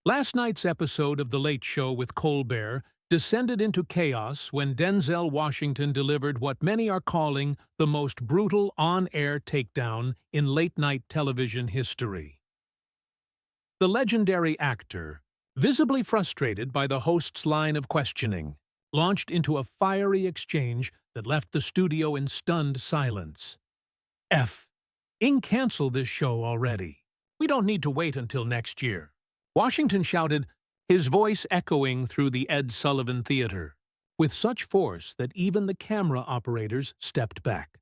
Last night's episode of The Late Show with Colbert descended into chaos when Denzel Washington delivered what many are calling the most brutal on-air takedown in late-night television history. The legendary actor, visibly frustrated by the host's line of questioning, launched into a fiery exchange that left the studio in stunned silence. Cancel this show already. We don't need to wait until next year. Washington shouted, his voice echoing through the Ed Sullivan Theater, with such force that even the camera operators stepped back.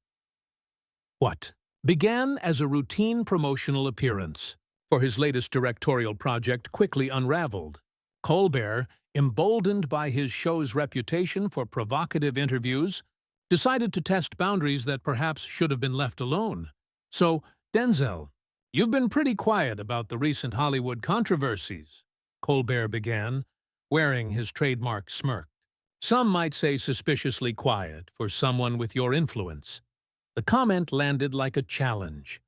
What began as a routine promotional appearance for his latest directorial project quickly unraveled. Colbert, emboldened by his show's reputation for provocative interviews, decided to test boundaries that perhaps should have been left alone. So, Denzel, you've been pretty quiet about the recent Hollywood controversies, Colbert began, wearing his trademark smirk. Some might say suspiciously quiet for someone with your influence. The comment landed like a challenge.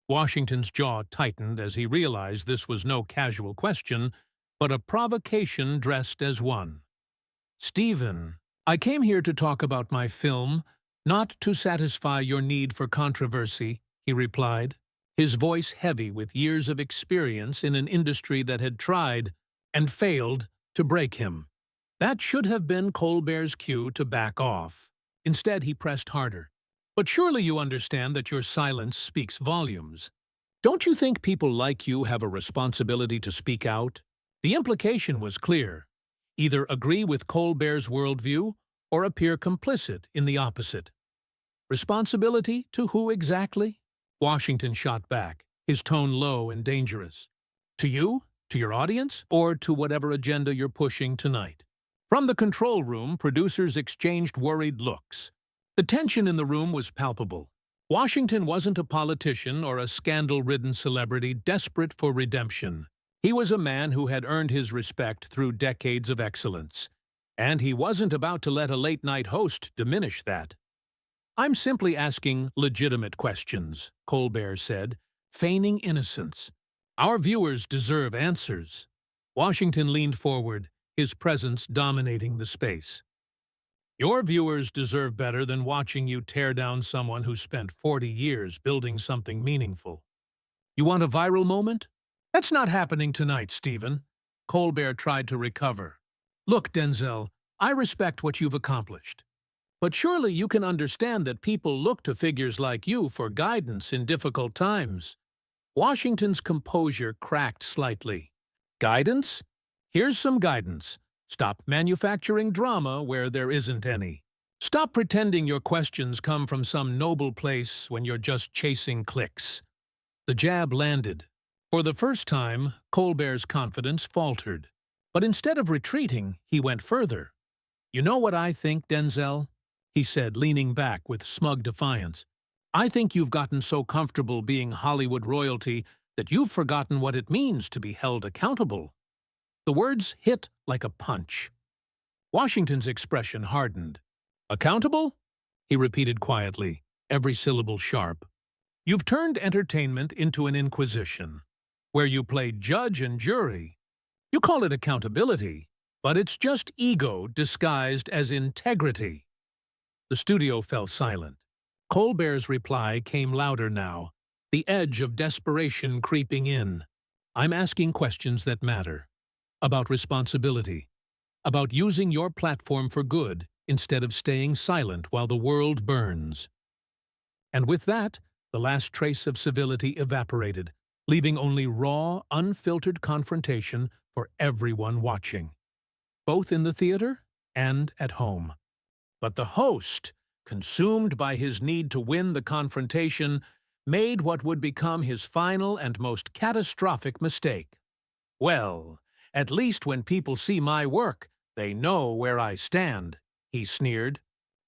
Washington's jaw tightened as he realized this was no casual question, but a provocation dressed as one. Stephen, I came here to talk about my film, not to satisfy your need for controversy, he replied, his voice heavy with years of experience in an industry that had tried and failed to break him. That should have been Colbert's cue to back off. Instead, he pressed harder. But surely you understand that your silence speaks volumes. Don't you think people like you have a responsibility to speak out? The implication was clear. Either agree with Colbert's worldview or appear complicit in the opposite. Responsibility to who exactly? Washington shot back, his tone low and dangerous. To you? To your audience? Or to whatever agenda you're pushing tonight? From the control room, producers exchanged worried looks. The tension in the room was palpable. Washington wasn't a politician or a scandal-ridden celebrity desperate for redemption. He was a man who had earned his respect through decades of excellence. And he wasn't about to let a late-night host diminish that. I'm simply asking legitimate questions, Colbert said, feigning innocence. Our viewers deserve answers. Washington leaned forward, his presence dominating the space. Your viewers deserve better than watching you tear down someone who spent 40 years building something meaningful. You want a viral moment? That's not happening tonight, Stephen. Colbert tried to recover. Look, Denzel, I respect what you've accomplished. But surely you can understand that people look to figures like you for guidance in difficult times. Washington's composure cracked slightly. Guidance? Here's some guidance. Stop manufacturing drama where there isn't any. Stop pretending your questions come from some noble place when you're just chasing clicks. The jab landed. For the first time, Colbert's confidence faltered. But instead of retreating, he went further. You know what I think, Denzel? He said, leaning back with smug defiance. I think you've gotten so comfortable being Hollywood royalty that you've forgotten what it means to be held accountable. The words hit like a punch. Washington's expression hardened. Accountable? He repeated quietly, every syllable sharp. You've turned entertainment into an inquisition, where you play judge and jury. You call it accountability, but it's just ego disguised as integrity. The studio fell silent. Colbert's reply came louder now, the edge of desperation creeping in. I'm asking questions that matter. About responsibility. About using your platform for good instead of staying silent while the world burns. And with that, the last trace of civility evaporated, leaving only raw, unfiltered confrontation for everyone watching, both in the theater and at home. But the host, consumed by his need to win the confrontation, made what would become his final and most catastrophic mistake. Well, at least when people see my work, they know where I stand, he sneered.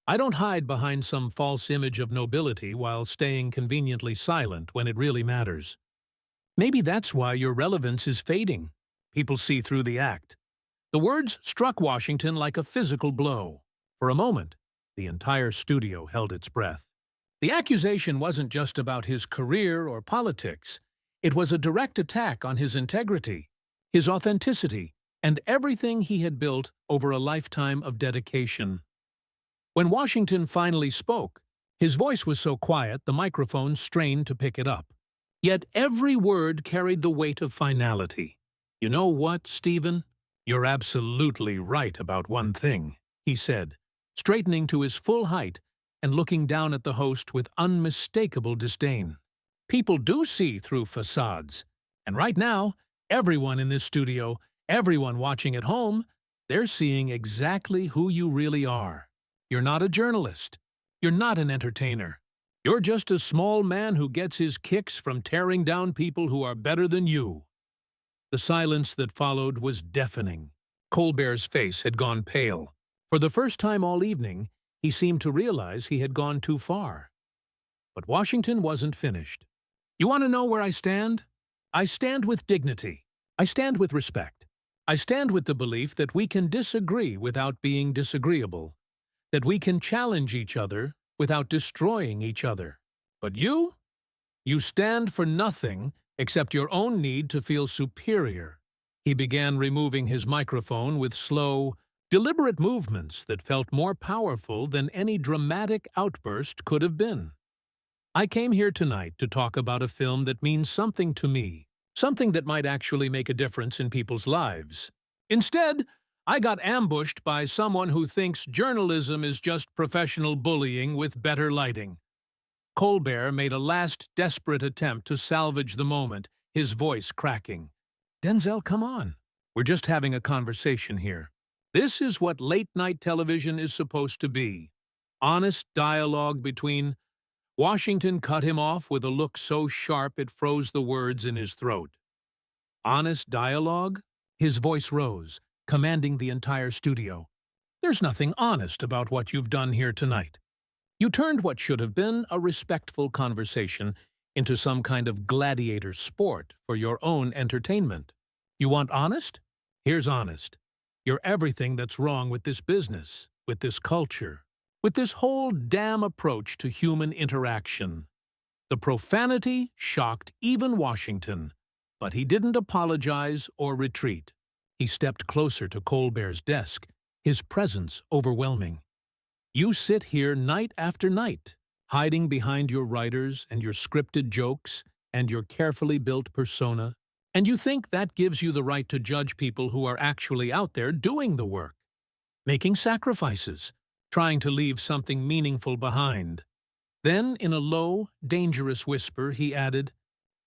I don't hide behind some false image of nobility while staying conveniently silent when it really matters. Maybe that's why your relevance is fading. People see through the act. The words struck Washington like a physical blow. For a moment, the entire studio held its breath. The accusation wasn't just about his career or politics. It was a direct attack on his integrity. his authenticity, and everything he had built over a lifetime of dedication. When Washington finally spoke, his voice was so quiet the microphone strained to pick it up. Yet every word carried the weight of finality. "You know what, Stephen? You're absolutely right about one thing," he said, straightening to his full height and looking down at the host with unmistakable disdain. "People do see through facades, and right now, everyone in this studio, everyone watching at home, they're seeing exactly who you really are. You're not a journalist. You're not an entertainer. You're just a small man who gets his kicks from tearing down people who are better than you." The silence that followed was deafening. Colbert's face had gone pale. For the first time all evening, he seemed to realize he had gone too far. But Washington wasn't finished. "You want to know where I stand? I stand with dignity. I stand with respect. I stand with the belief that we can disagree without being disagreeable, that we can challenge each other without destroying each other. But you stand for nothing except your own need to feel superior." He began removing his microphone with slow, deliberate movements that felt more powerful than any dramatic outburst could have been. "I came here tonight to talk about a film that means something to me, something that might actually make a difference in people's lives. Instead, I got ambushed by someone who thinks journalism is just professional bullying with better lighting." Colbert made a last desperate attempt to salvage the moment, his voice cracking. "Denzel, come on. We're just having a conversation here. This is what late-night television is supposed to be. Honest dialogue between—" Washington cut him off with a look so sharp it froze the words in his throat. "Honest dialogue?" His voice rose, commanding the entire studio. "There's nothing honest about what you've done here tonight. You turned what should have been a respectful conversation into some kind of gladiator sport for your own entertainment. You want honest? Here's honest. You're everything that's wrong with this business, with this culture, with this whole damn approach to human interaction." The profanity shocked even Washington, but he didn't apologize or retreat. He stepped closer to Colbert's desk, his presence overwhelming. "You sit here night after night, hiding behind your writers and your scripted jokes and your carefully built persona, and you think that gives you the right to judge people who are actually out there doing the work, making sacrifices, trying to leave something meaningful behind." Then, in a low, dangerous whisper, he added,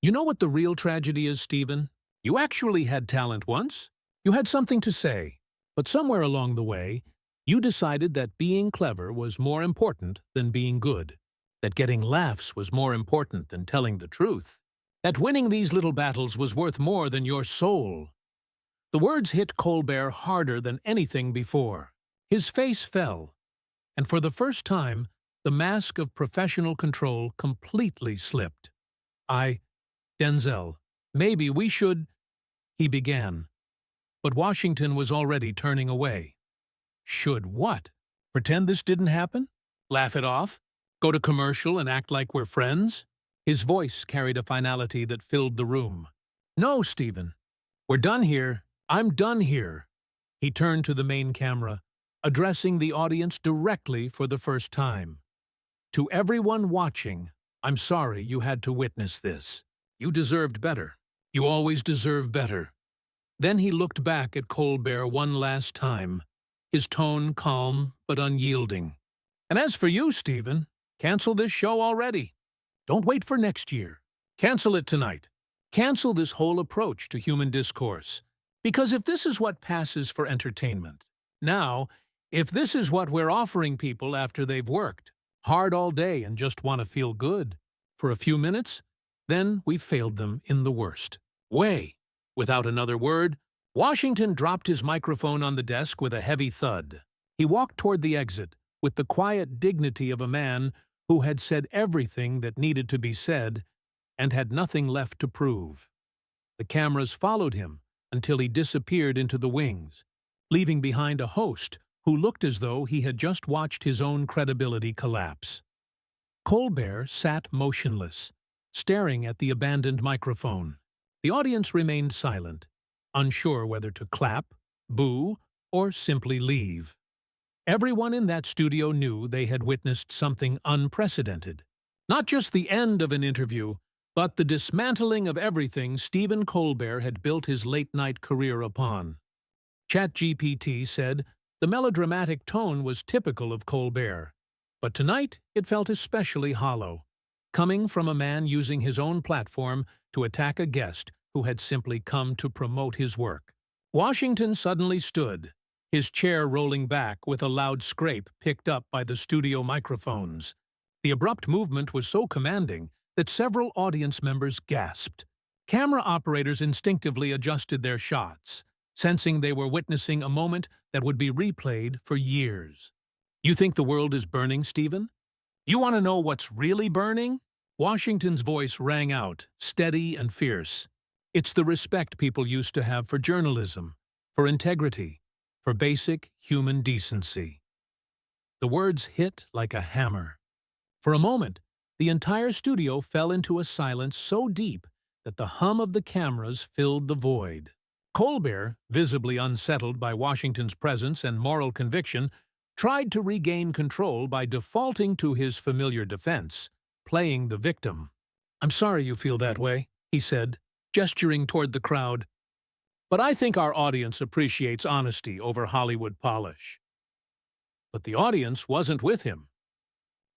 "You know what the real tragedy is, Stephen? You actually had talent once. You had something to say, but somewhere along the way, you decided that being clever was more important than being good, that getting laughs was more important than telling the truth, that winning these little battles was worth more than your soul." The words hit Colbert harder than anything before. His face fell, and for the first time, the mask of professional control completely slipped. Denzel, maybe we should—" he began. But Washington was already turning away. "Should what? Pretend this didn't happen? Laugh it off? Go to commercial and act like we're friends?" His voice carried a finality that filled the room. "No, Stephen. We're done here. I'm done here." He turned to the main camera, addressing the audience directly for the first time. "To everyone watching, I'm sorry you had to witness this. You deserved better. You always deserve better." Then he looked back at Colbert one last time, his tone calm but unyielding. "And as for you, Stephen, cancel this show already. Don't wait for next year. Cancel it tonight. Cancel this whole approach to human discourse. Because if this is what passes for entertainment, now, if this is what we're offering people after they've worked hard all day and just want to feel good for a few minutes, then we've failed them in the worst way." Without another word, Washington dropped his microphone on the desk with a heavy thud. He walked toward the exit with the quiet dignity of a man who had said everything that needed to be said and had nothing left to prove. The cameras followed him until he disappeared into the wings, leaving behind a host who looked as though he had just watched his own credibility collapse. Colbert sat motionless, staring at the abandoned microphone. The audience remained silent, unsure whether to clap, boo, or simply leave. Everyone in that studio knew they had witnessed something unprecedented. Not just the end of an interview, but the dismantling of everything Stephen Colbert had built his late-night career upon. ChatGPT said the melodramatic tone was typical of Colbert, but tonight it felt especially hollow, coming from a man using his own platform to attack a guest who had simply come to promote his work. Washington suddenly stood, his chair rolling back with a loud scrape picked up by the studio microphones. The abrupt movement was so commanding that several audience members gasped. Camera operators instinctively adjusted their shots, sensing they were witnessing a moment that would be replayed for years. "You think the world is burning, Stephen? You want to know what's really burning?" Washington's voice rang out, steady and fierce. "It's the respect people used to have for journalism, for integrity, for basic human decency." The words hit like a hammer. For a moment, the entire studio fell into a silence so deep that the hum of the cameras filled the void. Colbert, visibly unsettled by Washington's presence and moral conviction, tried to regain control by defaulting to his familiar defense, playing the victim. "I'm sorry you feel that way," he said, gesturing toward the crowd. "But I think our audience appreciates honesty over Hollywood polish." But the audience wasn't with him.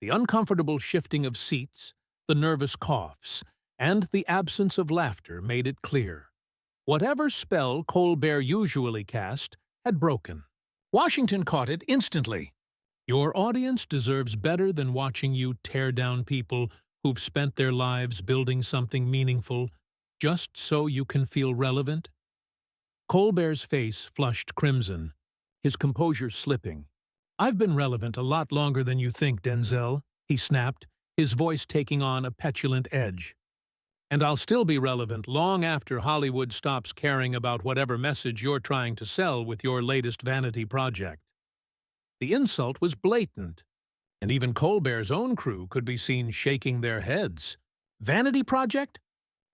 The uncomfortable shifting of seats, the nervous coughs, and the absence of laughter made it clear. Whatever spell Colbert usually cast had broken. Washington caught it instantly. "Your audience deserves better than watching you tear down people who've spent their lives building something meaningful just so you can feel relevant." Colbert's face flushed crimson, his composure slipping. "I've been relevant a lot longer than you think, Denzel," he snapped, his voice taking on a petulant edge. "And I'll still be relevant long after Hollywood stops caring about whatever message you're trying to sell with your latest vanity project." The insult was blatant, and even Colbert's own crew could be seen shaking their heads. "Vanity project?"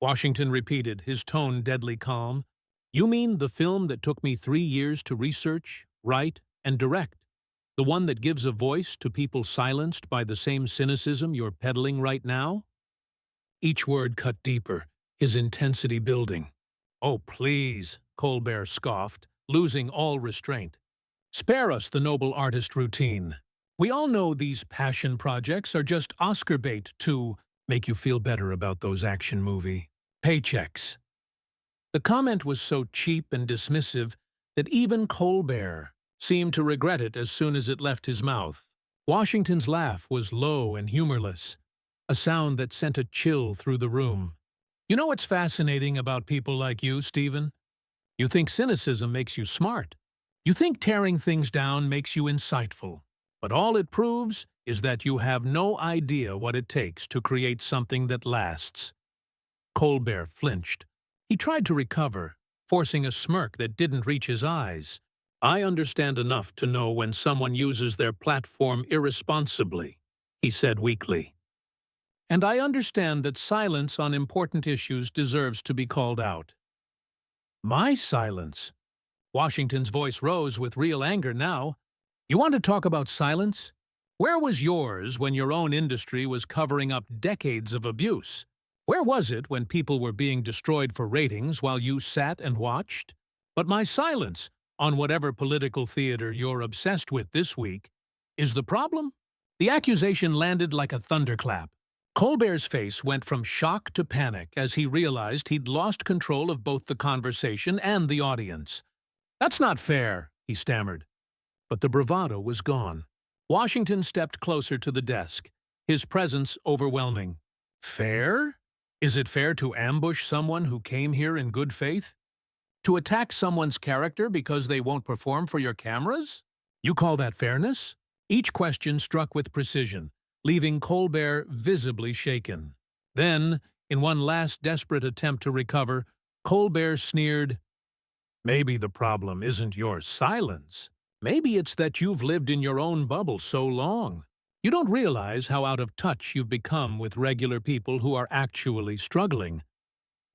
Washington repeated, his tone deadly calm. "You mean the film that took me 3 years to research, write, and direct? The one that gives a voice to people silenced by the same cynicism you're peddling right now?" Each word cut deeper, his intensity building. "Oh, please," Colbert scoffed, losing all restraint. "Spare us the noble artist routine. We all know these passion projects are just Oscar bait to make you feel better about those action movie paychecks." The comment was so cheap and dismissive that even Colbert seemed to regret it as soon as it left his mouth. Washington's laugh was low and humorless, a sound that sent a chill through the room. "You know what's fascinating about people like you, Stephen? You think cynicism makes you smart. You think tearing things down makes you insightful. But all it proves is that you have no idea what it takes to create something that lasts." Colbert flinched. He tried to recover, forcing a smirk that didn't reach his eyes. "I understand enough to know when someone uses their platform irresponsibly," he said weakly. "And I understand that silence on important issues deserves to be called out." "My silence?" Washington's voice rose with real anger now. "You want to talk about silence? Where was yours when your own industry was covering up decades of abuse? Where was it when people were being destroyed for ratings while you sat and watched? But my silence on whatever political theater you're obsessed with this week is the problem." The accusation landed like a thunderclap. Colbert's face went from shock to panic as he realized he'd lost control of both the conversation and the audience. "That's not fair," he stammered. But the bravado was gone. Washington stepped closer to the desk, his presence overwhelming. "Fair? Is it fair to ambush someone who came here in good faith? To attack someone's character because they won't perform for your cameras? You call that fairness?" Each question struck with precision, leaving Colbert visibly shaken. Then, in one last desperate attempt to recover, Colbert sneered, "Maybe the problem isn't your silence. Maybe it's that you've lived in your own bubble so long. You don't realize how out of touch you've become with regular people who are actually struggling."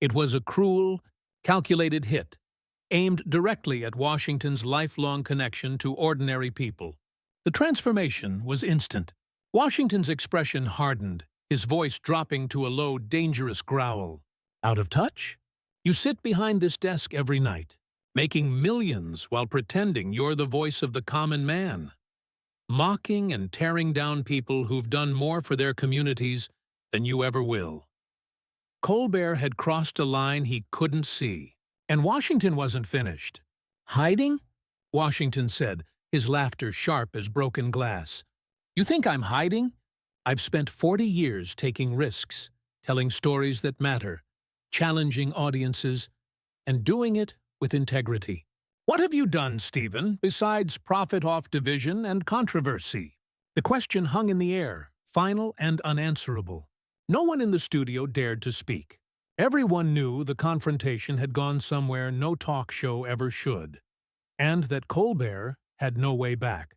It was a cruel, calculated hit, aimed directly at Washington's lifelong connection to ordinary people. The transformation was instant. Washington's expression hardened, his voice dropping to a low, dangerous growl. Out of touch? You sit behind this desk every night, making millions while pretending you're the voice of the common man, mocking and tearing down people who've done more for their communities than you ever will. Colbert had crossed a line he couldn't see, and Washington wasn't finished. Hiding? Washington said, his laughter sharp as broken glass. You think I'm hiding? I've spent 40 years taking risks, telling stories that matter, challenging audiences, and doing it with integrity. What have you done, Stephen, besides profit off division and controversy? The question hung in the air, final and unanswerable. No one in the studio dared to speak. Everyone knew the confrontation had gone somewhere no talk show ever should, and that Colbert had no way back.